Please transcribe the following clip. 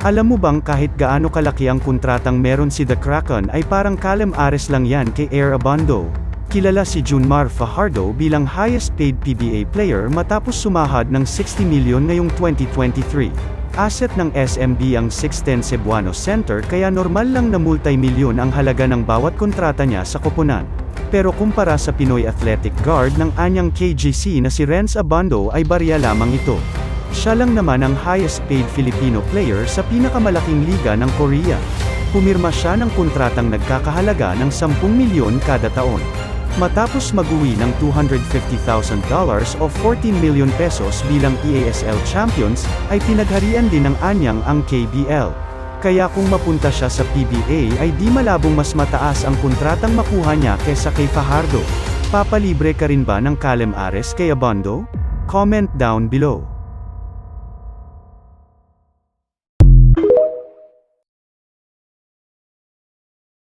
Alam mo bang kahit gaano kalaki ang kontratang meron si The Kraken ay parang Calem Ares lang yan kay Air Abando. Kilala si Junmar Fajardo bilang highest paid PBA player matapos sumahad ng 60 milyon ngayong 2023. Asset ng SMB ang 6'10" Cebuano center kaya normal lang na multi-milyon ang halaga ng bawat kontrata niya sa koponan. Pero kumpara sa Pinoy athletic guard ng anyang KGC na si Renz Abando ay barya lamang ito. Siya lang naman ang highest paid Filipino player sa pinakamalaking liga ng Korea. Pumirma siya ng kontratang nagkakahalaga ng 10 milyon kada taon. Matapos mag-uwi ng $250,000 o 14 milyon pesos bilang EASL champions, ay pinagharian din ng anyang ang KBL. Kaya kung mapunta siya sa PBA ay di malabong mas mataas ang kontratang makuha niya kesa kay Fajardo. Papalibre ka rin ba ng Calem Ares kay Abando? Comment down below.